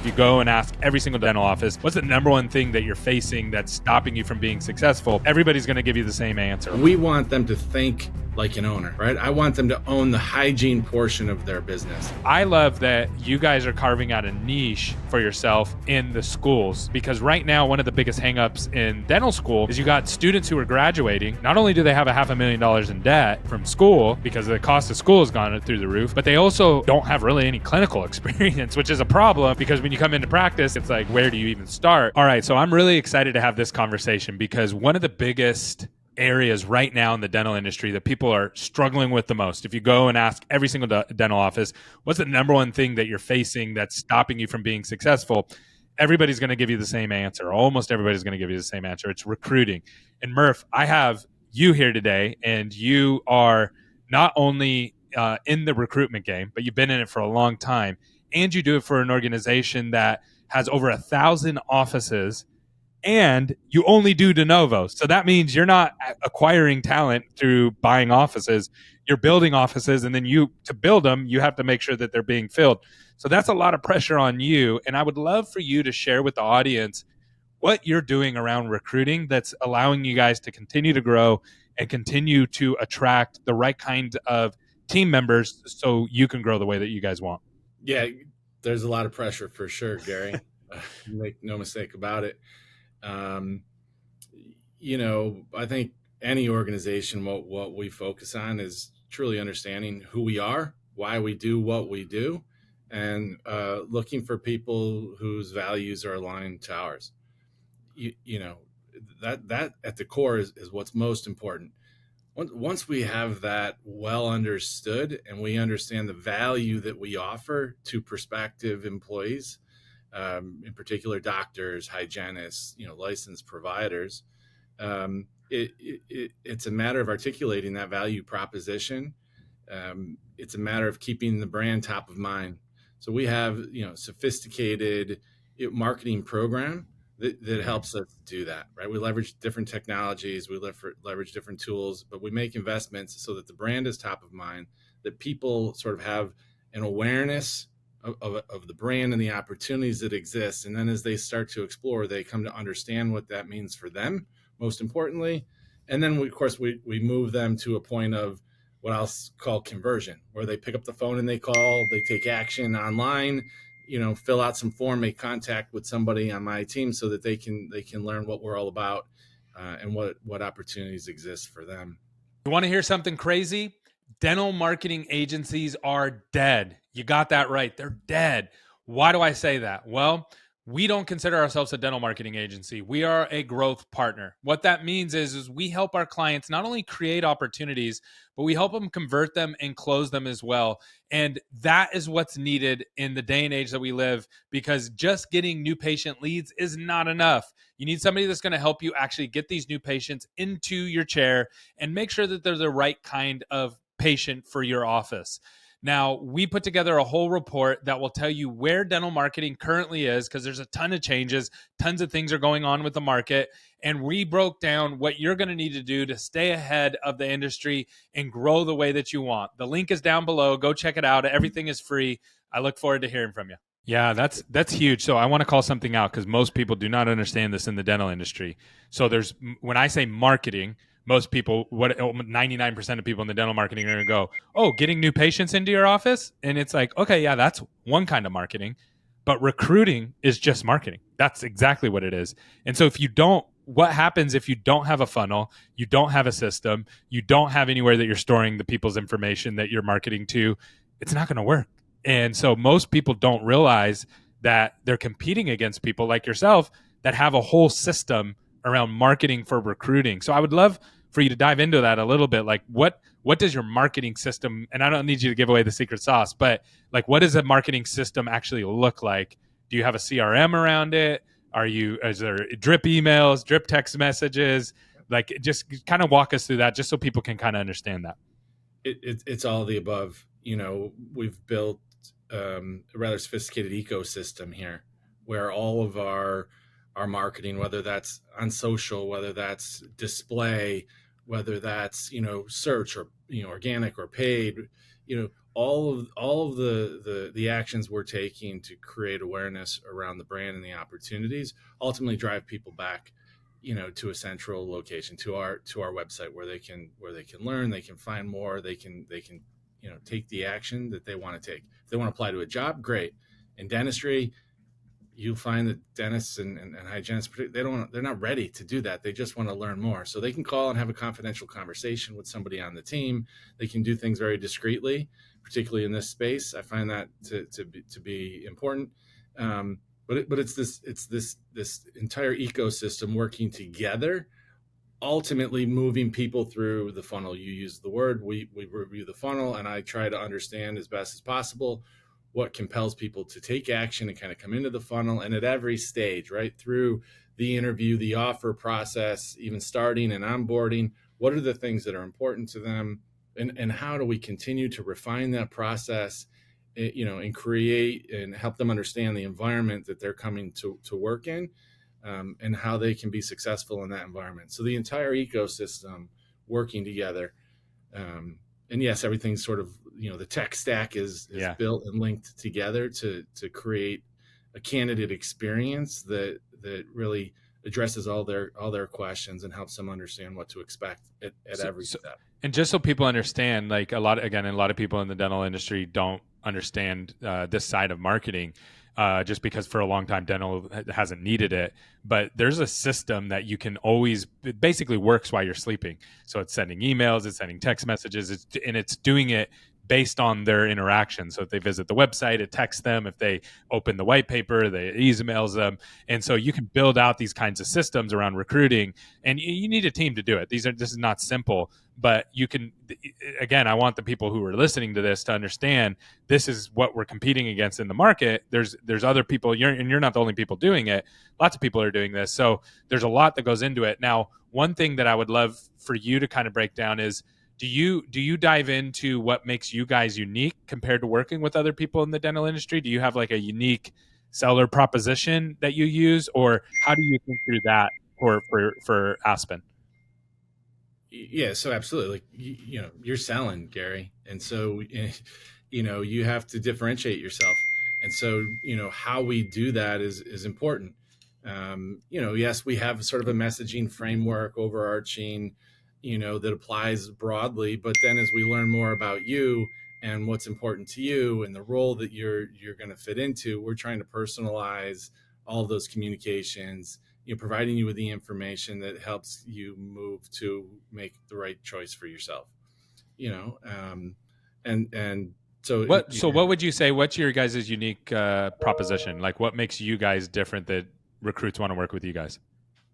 If you go and ask every single dental office, what's the number one thing that you're facing that's stopping you from being successful? Everybody's going to give you the same answer. We want them to think like an owner, right? I want them to own the hygiene portion of their business. I love that you guys are carving out a niche for yourself in the schools, because right now, one of the biggest hangups in dental school is you got students who are graduating. Not only do they have $500,000 in debt from school because the cost of school has gone through the roof, but they also don't have really any clinical experience, which is a problem because when you come into practice, it's like, where do you even start? All right, so I'm really excited to have this conversation because one of the biggest areas right now in the dental industry that people are struggling with the most. If you go and ask every single dental office, what's the number one thing that you're facing that's stopping you from being successful? Everybody's going to give you the same answer. Almost everybody's going to give you the same answer. It's recruiting. And Murph, I have you here today, and you are not only in the recruitment game, but you've been in it for a long time, and you do it for an organization that has over 1,000 offices, and you only do de novo. So that means you're not acquiring talent through buying offices. You're building offices, and then to build them, you have to make sure that they're being filled. So that's a lot of pressure on you. And I would love for you to share with the audience what you're doing around recruiting that's allowing you guys to continue to grow and continue to attract the right kind of team members so you can grow the way that you guys want. Yeah, there's a lot of pressure for sure, Gary. Make no mistake about it. I think any organization, what we focus on is truly understanding who we are, why we do what we do, and looking for people whose values are aligned to ours. That at the core is what's most important. Once we have that well understood and we understand the value that we offer to prospective employees, in particular doctors, hygienists, licensed providers, it's a matter of articulating that value proposition. It's a matter of keeping the brand top of mind. So we have sophisticated marketing program that helps us do that, right? We leverage different technologies, we leverage different tools, but we make investments so that the brand is top of mind, that people sort of have an awareness of the brand and the opportunities that exist. And then as they start to explore, they come to understand what that means for them, most importantly. And then we move them to a point of what I'll call conversion, where they pick up the phone and they call, they take action online, fill out some form, make contact with somebody on my team so that they can learn what we're all about and what opportunities exist for them. You want to hear something crazy? Dental marketing agencies are dead. You got that right. They're dead. Why do I say that? Well, we don't consider ourselves a dental marketing agency. We are a growth partner. What that means is we help our clients not only create opportunities, but we help them convert them and close them as well. And that is what's needed in the day and age that we live, because just getting new patient leads is not enough. You need somebody that's going to help you actually get these new patients into your chair and make sure that they're the right kind of patient for your office. Now, we put together a whole report that will tell you where dental marketing currently is, because there's a ton of changes, tons of things are going on with the market. And we broke down what you're going to need to do to stay ahead of the industry and grow the way that you want. The link is down below. Go check it out. Everything is free. I look forward to hearing from you. Yeah, that's huge. So I want to call something out because most people do not understand this in the dental industry. So when I say marketing, most people, 99% of people in the dental marketing are going to go, oh, getting new patients into your office? And it's like, okay, yeah, that's one kind of marketing. But recruiting is just marketing. That's exactly what it is. And so what happens if you don't have a funnel, you don't have a system, you don't have anywhere that you're storing the people's information that you're marketing to? It's not going to work. And so most people don't realize that they're competing against people like yourself that have a whole system around marketing for recruiting. So I would love for you to dive into that a little bit. Like what does your marketing system, and I don't need you to give away the secret sauce, but like what does a marketing system actually look like? Do you have a CRM around it? Is there drip emails, drip text messages? Like just kind of walk us through that just so people can kind of understand that. It's all of the above. We've built a rather sophisticated ecosystem here where all of our marketing, whether that's on social, whether that's display, whether that's, search or, organic or paid, all of the actions we're taking to create awareness around the brand and the opportunities ultimately drive people back, to a central location, to our website, where they can learn, they can find more, they can take the action that they want to take. If they want to apply to a job, great. In dentistry, you find that dentists and hygienists, they're not ready to do that. They just want to learn more. So they can call and have a confidential conversation with somebody on the team. They can do things very discreetly, particularly in this space. I find that to be important. But it's this entire ecosystem working together, ultimately moving people through the funnel. You use the word, we review the funnel, and I try to understand as best as possible what compels people to take action and kind of come into the funnel. And at every stage, right through the interview, the offer process, even starting and onboarding, what are the things that are important to them, and how do we continue to refine that process, and create and help them understand the environment that they're coming to work in, and how they can be successful in that environment. So the entire ecosystem working together. And yes, everything's sort of, the tech stack is Yeah. built and linked together to create a candidate experience that really addresses all their questions and helps them understand what to expect at So, every so, step. and just so people understand, like a lot of people in the dental industry don't understand this side of marketing, just because for a long time dental hasn't needed it. But there's a system that you can always, it basically works while you're sleeping. So it's sending emails, it's sending text messages, and it's doing it based on their interaction. So if they visit the website, it texts them. If they open the white paper, they emails them. And so you can build out these kinds of systems around recruiting, and you need a team to do it. This is not simple, but you can. Again, I want the people who are listening to this to understand this is what we're competing against in the market. There's other people, and you're not the only people doing it. Lots of people are doing this, so there's a lot that goes into it. Now, one thing that I would love for you to kind of break down is, do you dive into what makes you guys unique compared to working with other people in the dental industry? Do you have like a unique seller proposition that you use, or how do you think through that for Aspen? Yeah, so absolutely. Like, you're selling, Gary, and so you have to differentiate yourself. And so, how we do that is important. Yes, we have sort of a messaging framework, overarching, that applies broadly. But then, as we learn more about you and what's important to you and the role that you're going to fit into, we're trying to personalize all of those communications, providing you with the information that helps you move to make the right choice for yourself. And so What would you say? What's your guys' unique proposition? Like, what makes you guys different that recruits want to work with you guys?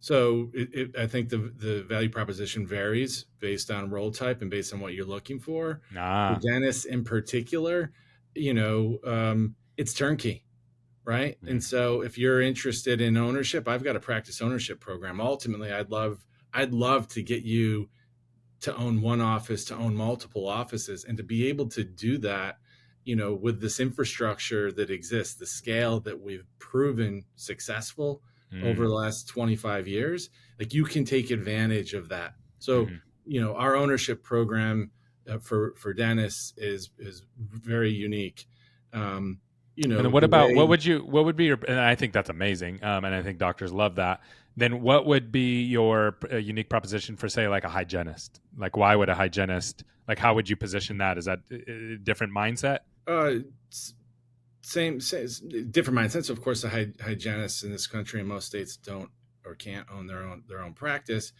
I think the value proposition varies based on role type and based on what you're looking for. For Ah, dentists in particular, it's turnkey, right? And mm, so if you're interested in ownership, I've got a practice ownership program. Ultimately, I'd love to get you to own one office, to own multiple offices, and to be able to do that, with this infrastructure that exists, the scale that we've proven successful over mm, the last 25 years. Like, you can take advantage of that. So, mhm. our ownership program for dentists is very unique. And then The way what would be your, and I think that's amazing. And I think doctors love that. Then what would be your unique proposition for, say, like a hygienist? Like, why would a hygienist, like, how would you position that? Is that a different mindset? uh, same different mindsets. Of course, the hygienists in this country in most states don't or can't own their own practice,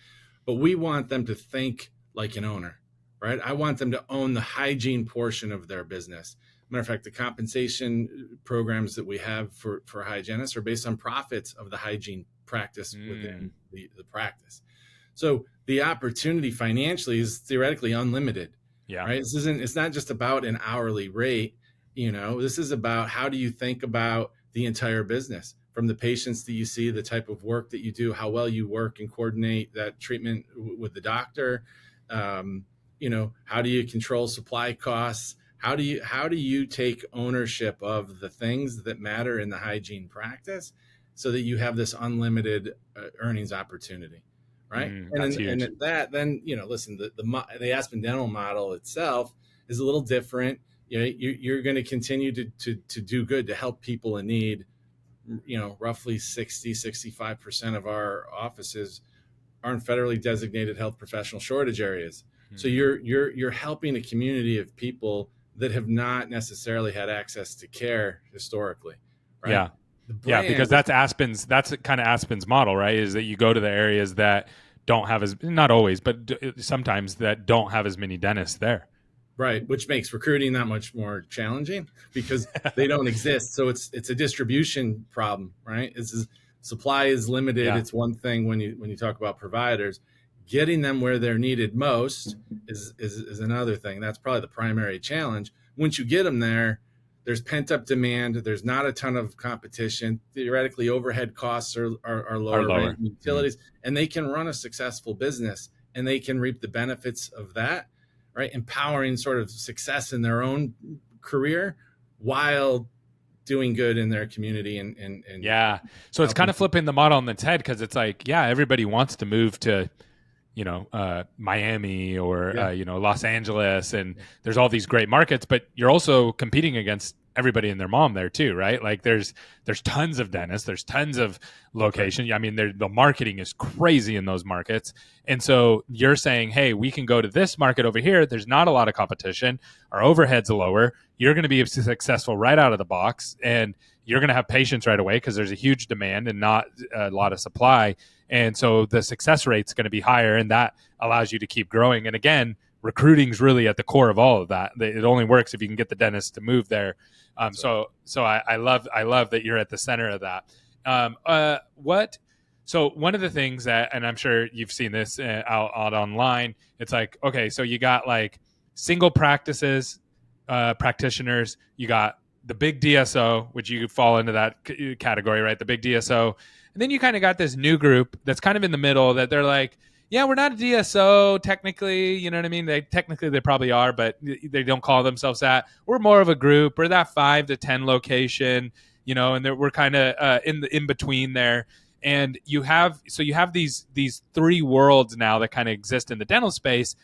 but we want them to think like an owner, right? I want them to own the hygiene portion of their business. Matter of fact, the compensation programs that we have for hygienists are based on profits of the hygiene practice Mm, within the practice. So the opportunity financially is theoretically unlimited, yeah. right? It's not just about an hourly rate. This is about, how do you think about the entire business, from the patients that you see, the type of work that you do, how well you work and coordinate that treatment with the doctor. How do you control supply costs? How do you take ownership of the things that matter in the hygiene practice, so that you have this unlimited earnings opportunity, right? And That's and huge. at that, then listen, the Aspen Dental model itself is a little different. you're going to continue to do good, to help people in need. Roughly 65% of our offices are in federally designated health professional shortage areas. So Mhm. you're helping a community of people that have not necessarily had access to care historically, right? Yeah. The Yeah, brand, because that's kind of Aspen's model, right? Is that you go to the areas that don't have as, not always, but sometimes, that don't have as many dentists there. right, which makes recruiting that much more challenging because they don't exist. So it's a distribution problem, right? Supply is limited. Yeah. It's one thing when you talk about providers, getting them where they're needed most is another thing. That's probably the primary challenge. Once you get them there, there's pent up demand. There's not a ton of competition. Theoretically, overhead costs are Are lower, rent, lower. Mm. utilities, and they can run a successful business and they can reap the benefits of that, right? Empowering sort of success in their own career while doing good in their community and Yeah. So it's kind helping of people. flipping the model on its head, because it's like, yeah, everybody wants to move to, Miami or, Yeah. Los Angeles. And there's all these great markets, but you're also competing against everybody and their mom there too, right? Like there's tons of dentists, there's tons of Right. locations. I mean, the marketing is crazy in those markets. And so you're saying, hey, we can go to this market over here. There's not a lot of competition. Our overhead's lower. You're going to be successful right out of the box. And you're going to have patients right away because there's a huge demand and not a lot of supply. And so the success rate's going to be higher, and that allows you to keep growing. And again, recruiting is really at the core of all of that. It only works if you can get the dentist to move there. That's right. So I love that you're at the center of that. What? So one of the things that, and I'm sure you've seen this out online, it's like, okay, so you got like single practices, practitioners, you got the big DSO, which you fall into that category, right? The big DSO. And then you kind of got this new group that's kind of in the middle, that they're like, yeah, we're not a DSO technically, you know what I mean? They probably are, but they don't call themselves that. We're more of a group. We're that 5 to 10 location, and we're kind of in between there. And you have these three worlds now that kind of exist in the dental space,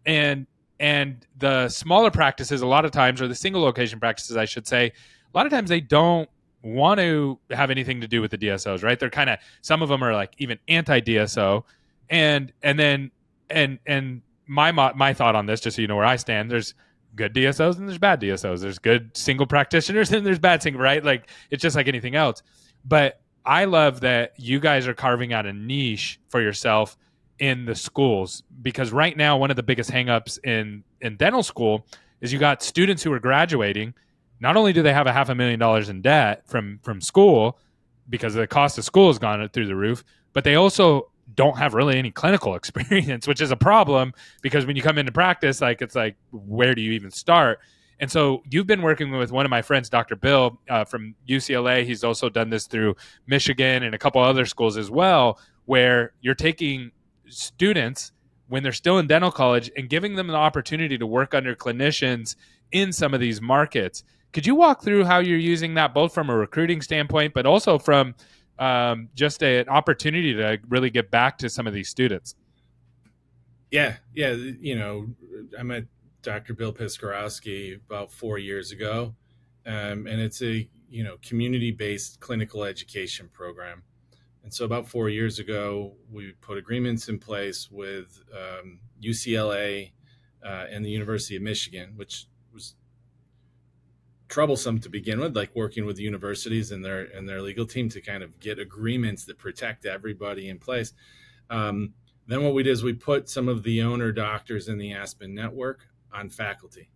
and the smaller practices a lot of times, or the single location practices, I should say, a lot of times they don't want to have anything to do with the DSOs, right? They're kind of, some of them are like even anti DSO, and my thought on this, just so you know where I stand, there's good DSOs and there's bad DSOs. There's good single practitioners and there's bad single, right? Like it's just like anything else. But I love that you guys are carving out a niche for yourself in the schools, because right now one of the biggest hangups in dental school is you got students who are graduating. Not only do they have $500,000 in debt from school because the cost of school has gone through the roof, but they also don't have really any clinical experience, which is a problem, because when you come into practice, like it's like, where do you even start? And so you've been working with one of my friends, Dr. Bill, from UCLA. He's also done this through Michigan and a couple other schools as well, where you're taking students when they're still in dental college and giving them the opportunity to work under clinicians in some of these markets. Could you walk through how you're using that, both from a recruiting standpoint, but also from just an opportunity to really get back to some of these students? Yeah, yeah. I met Dr. Bill Piskorowski about 4 years ago, and it's a community-based clinical education program. And so about 4 years ago, we put agreements in place with UCLA and the University of Michigan, which was troublesome to begin with, like working with universities and their legal team to kind of get agreements that protect everybody in place. Then what we did is we put some of the owner doctors in the Aspen network on faculty.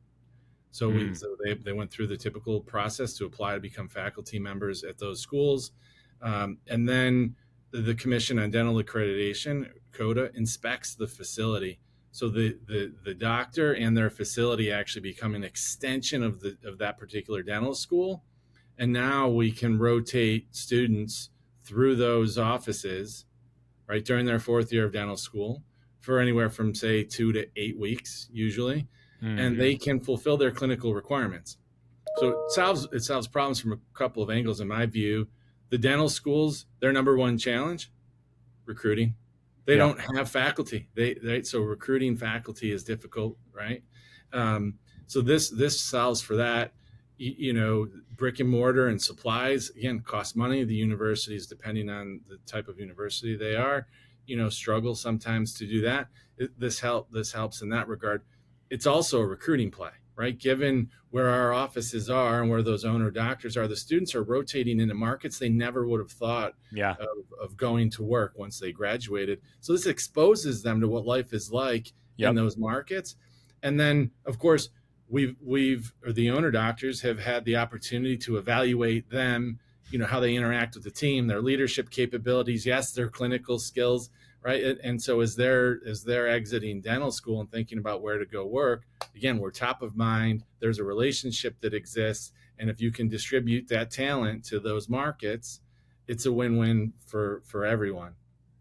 So Mm. they went through the typical process to apply to become faculty members at those schools. And then the Commission on Dental Accreditation, CODA, inspects the facility. So the doctor and their facility actually become an extension of that particular dental school. And now we can rotate students through those offices, right, during their fourth year of dental school for anywhere from, say, 2 to 8 weeks, usually, and Mm-hmm. they can fulfill their clinical requirements. So it solves problems from a couple of angles, in my view. The dental schools, their number one challenge, recruiting. They Yeah. don't have faculty. So recruiting faculty is difficult, right? So this solves for that. Brick and mortar and supplies again cost money. The universities, depending on the type of university they are, struggle sometimes to do that. This helps in that regard. It's also a recruiting play, right? Given where our offices are and where those owner doctors are, the students are rotating into markets they never would have thought Yeah. of going to work once they graduated. So this exposes them to what life is like in Yep. those markets. And then, of course, or the owner doctors have had the opportunity to evaluate them, how they interact with the team, their leadership capabilities, yes, their clinical skills, right? And so as they're exiting dental school and thinking about where to go work, again, we're top of mind. There's a relationship that exists, and if you can distribute that talent to those markets, it's a win-win for everyone.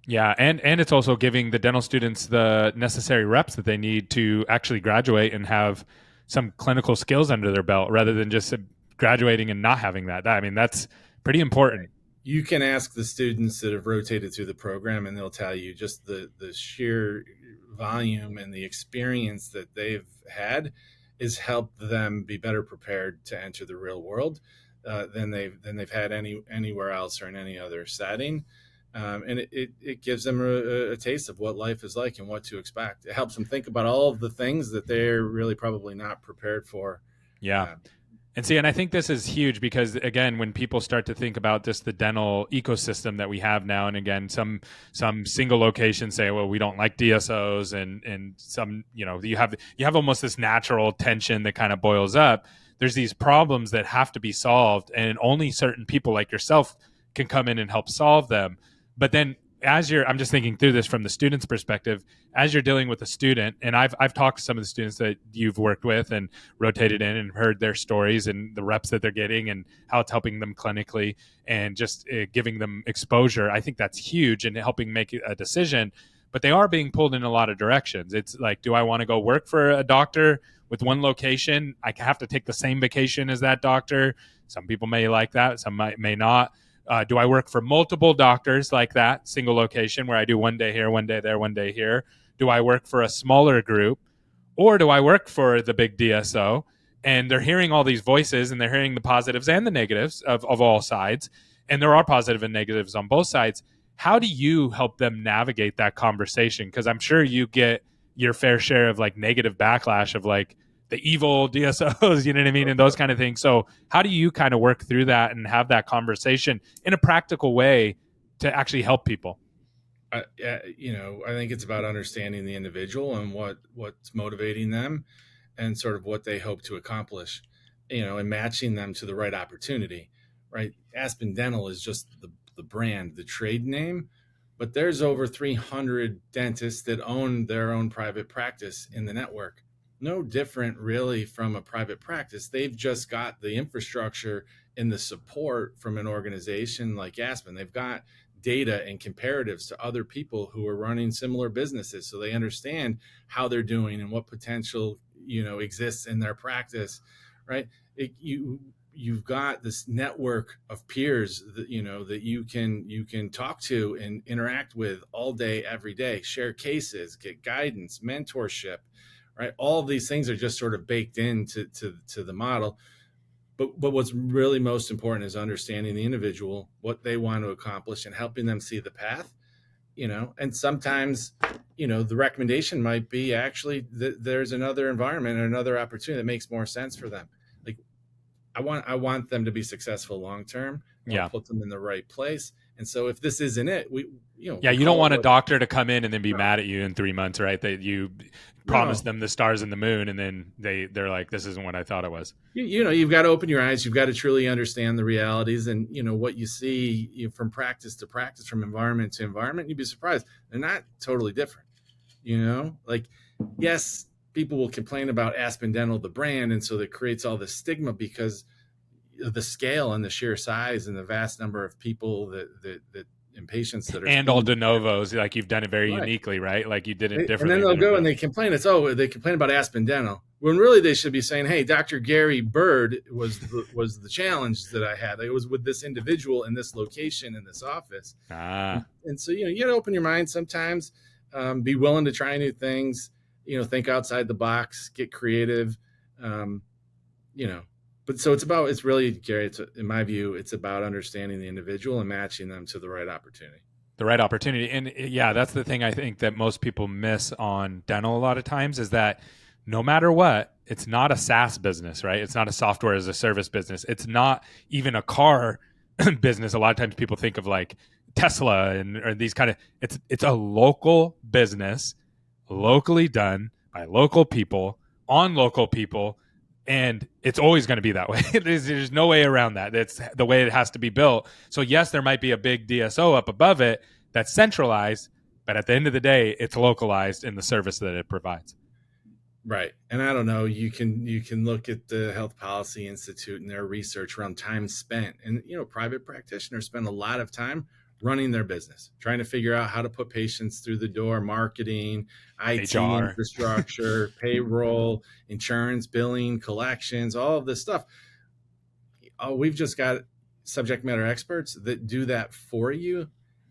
Yeah, and it's also giving the dental students the necessary reps that they need to actually graduate and have some clinical skills under their belt, rather than just graduating and not having that. I mean, that's pretty important. You can ask the students that have rotated through the program, and they'll tell you just the sheer volume and the experience that they've had has helped them be better prepared to enter the real world than they've had anywhere else or in any other setting. And it gives them a taste of what life is like and what to expect. It helps them think about all of the things that they're really probably not prepared for. Yeah. Uh, And see, and I think this is huge because again, when people start to think about just the dental ecosystem that we have now, and again, some single locations say, well, we don't like DSOs, and some, you have almost this natural tension that kind of boils up. There's these problems that have to be solved, and only certain people like yourself can come in and help solve them. But then I'm just thinking through this from the student's perspective, as you're dealing with a student, and I've talked to some of the students that you've worked with and rotated in and heard their stories and the reps that they're getting and how it's helping them clinically and just giving them exposure. I think that's huge in helping make a decision. But they are being pulled in a lot of directions. It's like, do I want to go work for a doctor with one location? I have to take the same vacation as that doctor. Some people may like that, some may not. Do I work for multiple doctors like that, single location where I do one day here, one day there, one day here? Do I work for a smaller group, or do I work for the big DSO? And they're hearing all these voices, and they're hearing the positives and the negatives of all sides. And there are positive and negatives on both sides. How do you help them navigate that conversation? Because I'm sure you get your fair share of like negative backlash of like the evil DSOs, you know what I mean? And those kind of things. So how do you kind of work through that and have that conversation in a practical way to actually help people? I think it's about understanding the individual and what's motivating them and sort of what they hope to accomplish, and matching them to the right opportunity, right? Aspen Dental is just the brand, the trade name, but there's over 300 dentists that own their own private practice in the network. No different really from a private practice. They've just got the infrastructure and the support from an organization like Aspen. They've got data and comparatives to other people who are running similar businesses, so they understand how they're doing and what potential exists in their practice, right? You've got this network of peers that that you can talk to and interact with all day every day, share cases, get guidance, mentorship, right? All of these things are just sort of baked into the model. But what's really most important is understanding the individual, what they want to accomplish, and helping them see the path. And sometimes, the recommendation might be actually that there's another environment or another opportunity that makes more sense for them. Like I want them to be successful long term. I want Yeah. to put them in the right place. And so if this isn't it, Yeah, we you don't call want it a doctor to come in and then be no, mad at you in 3 months, right? That you promised no. them the stars and the moon, and then they're like, "This isn't what I thought it was." You've got to open your eyes. You've got to truly understand the realities, and what you see from practice to practice, from environment to environment. You'd be surprised; they're not totally different. Like, yes, people will complain about Aspen Dental, the brand, and so that creates all this stigma because of the scale and the sheer size and the vast number of people that and patients that are And all seeing. de novos, like you've done it very Right. uniquely, right? Like you did it And then differently they'll than go everybody and else. they complain. They complain about Aspen Dental when really they should be saying, "Hey, Dr. Gary Bird was the challenge that I had. It was with this individual in this location in this office." Ah, And so you got to open your mind sometimes, be willing to try new things. Think outside the box, get creative. Um, you know, but so it's really, Gary, in my view, it's about understanding the individual and matching them to the right opportunity. The right opportunity. And yeah, that's the thing I think that most people miss on dental a lot of times is that no matter what, it's not a SaaS business, right? It's not a software as a service business. It's not even a car business. A lot of times people think of like Tesla and or these kind of it's a local business, locally done by local people on local people, and it's always going to be that way. There's no way around that. That's the way it has to be built. So yes, there might be a big DSO up above it that's centralized, but at the end of the day, it's localized in the service that it provides. Right. And I don't know, you can look at the Health Policy Institute and their research around time spent. And private practitioners spend a lot of time running their business, trying to figure out how to put patients through the door, marketing, IT HR. infrastructure, payroll, insurance, billing, collections, all of this stuff. We've just got subject matter experts that do that for you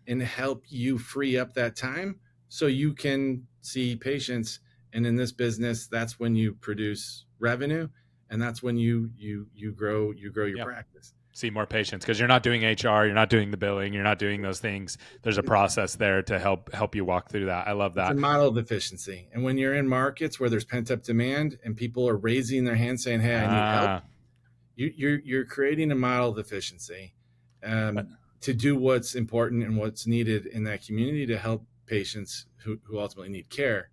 and help you free up that time so you can see patients. And in this business, that's when you produce revenue, and that's when you grow your Yep. practice. See more patients because you're not doing HR, you're not doing the billing, you're not doing those things. There's a process there to help you walk through that. I love It's a that. model of efficiency. And when you're in markets where there's pent up demand and people are raising their hand saying, "Hey, I need help," Ah, you're creating a model of efficiency, but to do what's important and what's needed in that community to help patients who ultimately need care.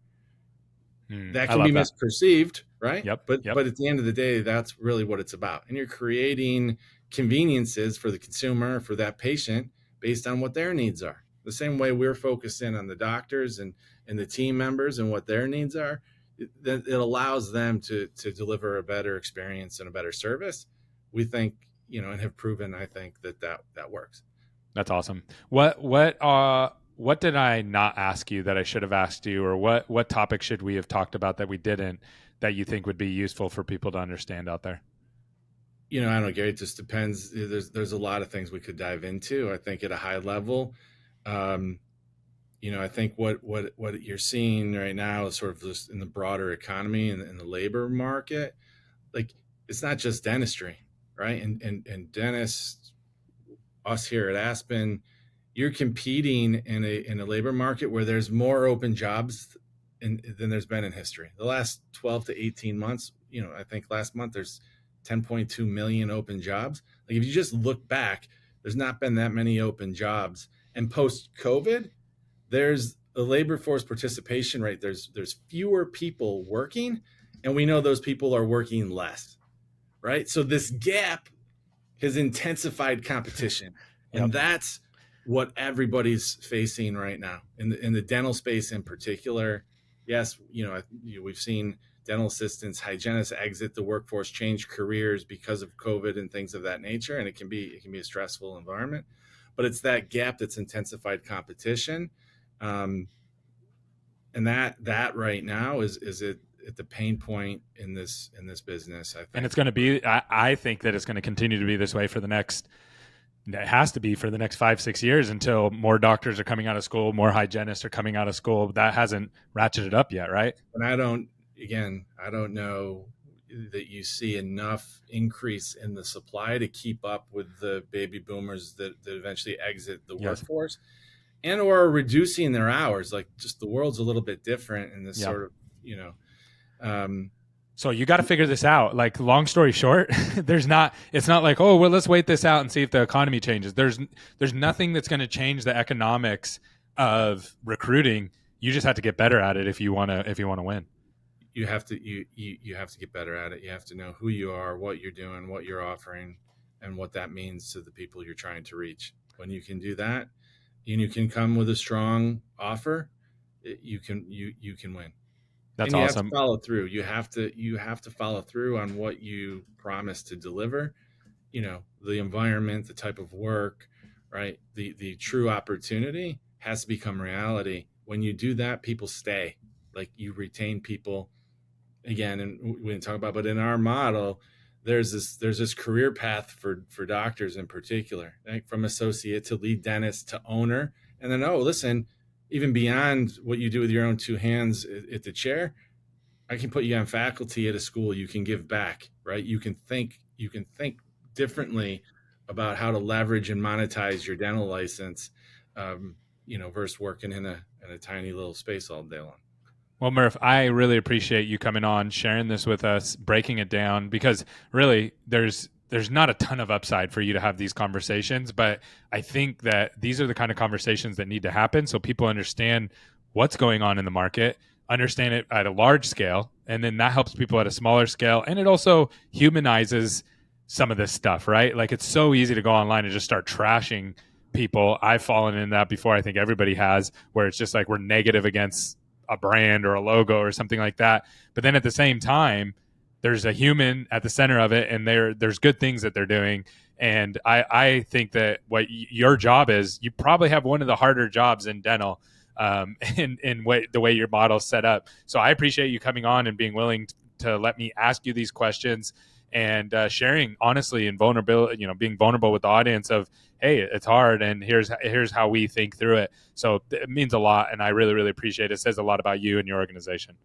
That I can be love that. misperceived, right? Yep. But Yep. but at the end of the day, that's really what it's about. And you're creating conveniences for the consumer, for that patient, based on what their needs are. The same way we're focused in on the doctors and the team members and what their needs are, it allows them to deliver a better experience and a better service. We think, and have proven, I think, that works. That's awesome. What did I not ask you that I should have asked you, or what topic should we have talked about that we didn't that you think would be useful for people to understand out there? I don't know, Gary. It just depends. There's a lot of things we could dive into. I think at a high level, um, I think what you're seeing right now is sort of just in the broader economy and in the labor market. Like, it's not just dentistry, right? And dentists, us here at Aspen, you're competing in a labor market where there's more open jobs than there's been in history. The last 12 to 18 months, I think last month there's 10.2 million open jobs. Like, if you just look back, there's not been that many open jobs. And post COVID, there's a labor force participation rate. There's fewer people working, and we know those people are working less, right? So this gap has intensified competition, and Yep. that's what everybody's facing right now in the dental space in particular. Yes, we've seen dental assistants, hygienists exit the workforce, change careers because of COVID and things of that nature, and it can be a stressful environment. But it's that gap that's intensified competition, um, and that right now is at the pain point in this business. I And think. it's going to be. I think that it's going to continue to be this way for the next. It has to be for the next 5-6 years until more doctors are coming out of school, more hygienists are coming out of school. That hasn't ratcheted up yet, right? And I don't know that you see enough increase in the supply to keep up with the baby boomers that eventually exit the Yes. workforce and or reducing their hours. Like, just the world's a little bit different in this Yeah. sort of, um, So you got to figure this out. Like, long story short, it's not like, oh, well, let's wait this out and see if the economy changes. There's nothing that's going to change the economics of recruiting. You just have to get better at it if you want to win. you have to get better at it. You have to know who you are, what you're doing, what you're offering, and what that means to the people you're trying to reach. When you can do that, and you can come with a strong offer, you can win. That's And you have to awesome. follow through. You have to follow through on what you promise to deliver. The environment, the type of work, right? The true opportunity has to become reality. When you do that, people stay. Like, you retain people again, and we didn't talk about, but in our model, there's this career path for doctors in particular, right? From associate to lead dentist to owner, and then, oh, listen, even beyond what you do with your own two hands at the chair, I can put you on faculty at a school. You can give back, right? You can think differently about how to leverage and monetize your dental license, um, versus working in a tiny little space all day long. Well, Murph, I really appreciate you coming on, sharing this with us, breaking it down, because really there's not a ton of upside for you to have these conversations, but I think that these are the kind of conversations that need to happen so people understand what's going on in the market, understand it at a large scale, and then that helps people at a smaller scale, and it also humanizes some of this stuff, right? Like it's so easy to go online and just start trashing people. I've fallen in that before. I think everybody has, where it's just like we're negative against a brand or a logo or something like that. But then at the same time, there's a human at the center of it, and there's good things that they're doing. And I think that what your job is, you probably have one of the harder jobs in dental, the way your model's set up. So I appreciate you coming on and being willing to let me ask you these questions and sharing honestly and vulnerability, being vulnerable with the audience of, hey, it's hard, and here's how we think through it. So it means a lot, and I really, really appreciate it. It says a lot about you and your organization.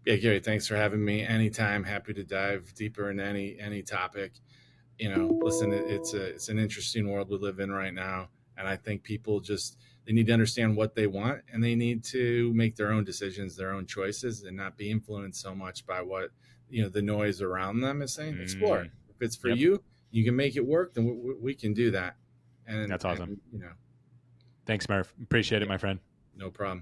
Yeah, Gary, thanks for having me. Anytime, happy to dive deeper into any topic. Listen, it's an interesting world we live in right now, and I think people just they need to understand what they want, and they need to make their own decisions, their own choices, and not be influenced so much by what the noise around them is saying. Explore. Mm, If it's for yep, you, you can make it work. Then we can do that. that's awesome. And Thanks, Murph. Appreciate it, yeah, my friend. no problem.